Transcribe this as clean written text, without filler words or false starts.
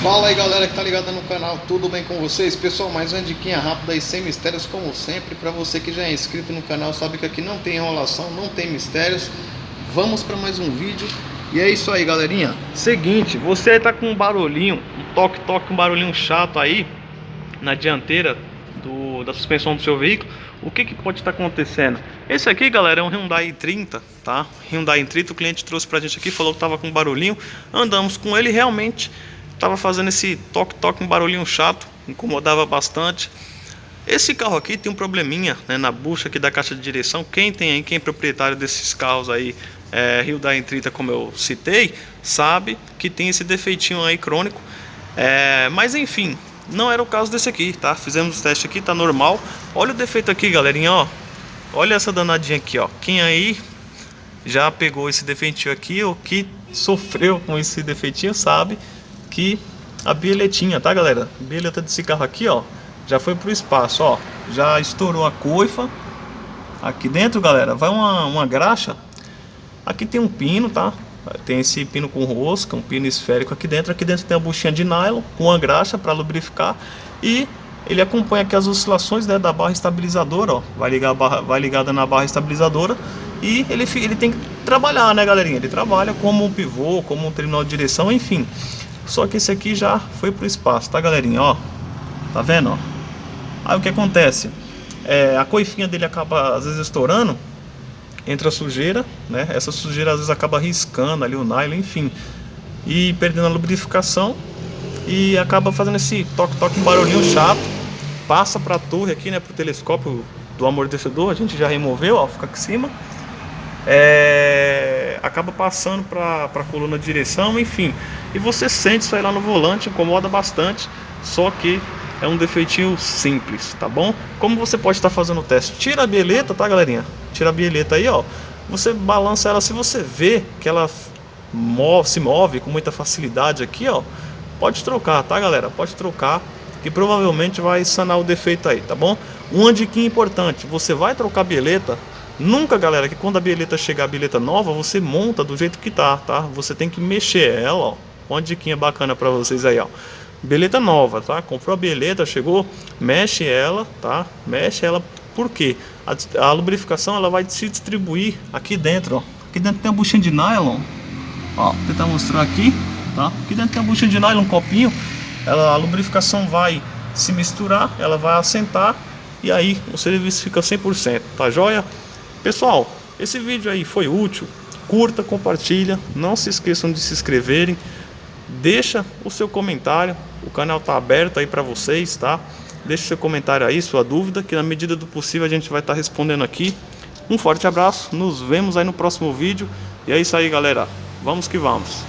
Fala aí galera que tá ligada no canal, tudo bem com vocês? Pessoal, mais uma diquinha rápida e sem mistérios como sempre. Pra você que já é inscrito no canal, sabe que aqui não tem enrolação, não tem mistérios. Vamos pra mais um vídeo. E é isso aí galerinha. Seguinte, você aí tá com um barulhinho, um toque-toque, um barulhinho chato aí na dianteira da suspensão do seu veículo. O que pode estar acontecendo? Esse aqui, galera, é um Hyundai i30, tá? Hyundai i30, o cliente trouxe pra gente aqui, falou que tava com um barulhinho. Andamos com ele, realmente tava fazendo esse toque-toque, um barulhinho chato, incomodava bastante. Esse carro aqui tem um probleminha, né, na bucha aqui da caixa de direção. Quem tem aí, quem é proprietário desses carros aí, Hyundai i30, como eu citei, sabe que tem esse defeitinho aí crônico. Mas enfim, não era o caso desse aqui, tá? Fizemos o teste aqui, tá normal. Olha o defeito aqui, galerinha, ó. Olha essa danadinha aqui, ó. Quem aí já pegou esse defeitinho aqui, ou que sofreu com esse defeitinho, sabe que a bieletinha, tá, galera? A bieleta desse carro aqui, ó, já foi pro espaço, ó. Já estourou a coifa. Aqui dentro, galera, vai uma graxa. Aqui tem um pino, tá? Tem esse pino com rosca, um pino esférico aqui dentro. Aqui dentro tem a buchinha de nylon com uma graxa para lubrificar. E ele acompanha aqui as oscilações, né, da barra estabilizadora, ó. Vai ligada na barra estabilizadora. E ele tem que trabalhar, né, galerinha? Ele trabalha como um pivô, como um terminal de direção, enfim. Só que esse aqui já foi pro espaço, tá, galerinha? Ó, tá vendo, ó? Aí o que acontece? A coifinha dele acaba às vezes estourando, entra sujeira, né? Essa sujeira às vezes acaba riscando ali o nylon, enfim, e perdendo a lubrificação, e acaba fazendo esse toque-toque, um barulhinho chato. Passa pra torre aqui, né, pro telescópio do amortecedor, a gente já removeu, ó, fica aqui em cima. Acaba passando para a coluna de direção, enfim, e você sente isso aí lá no volante, incomoda bastante. Só que é um defeitinho simples, tá bom? Como você pode estar fazendo o teste? Tira a bieleta, tá, galerinha? Tira a bieleta aí, ó. Você balança ela, se você vê que ela se move com muita facilidade aqui, ó, pode trocar, tá, galera? Pode trocar, que provavelmente vai sanar o defeito aí, tá bom? Uma dica importante: você vai trocar a bieleta, nunca, galera, que quando a bieleta chegar, a bieleta nova, você monta do jeito que tá? Você tem que mexer ela, ó. Uma diquinha bacana pra vocês aí, ó. Bieleta nova, tá? Comprou a bieleta, chegou, mexe ela, tá? Mexe ela, por quê? A lubrificação, ela vai se distribuir aqui dentro, ó. Aqui dentro tem a buchinha de nylon, ó, vou tentar mostrar aqui, tá? Aqui dentro tem a buchinha de nylon, um copinho. A lubrificação vai se misturar, ela vai assentar, e aí o serviço fica 100%, tá joia? Pessoal, esse vídeo aí foi útil. Curta, compartilha, não se esqueçam de se inscreverem. Deixa o seu comentário, o canal tá aberto aí para vocês, tá? Deixa seu comentário aí, sua dúvida, que na medida do possível a gente vai estar respondendo aqui. Um forte abraço, nos vemos aí no próximo vídeo. E é isso aí, galera, vamos que vamos.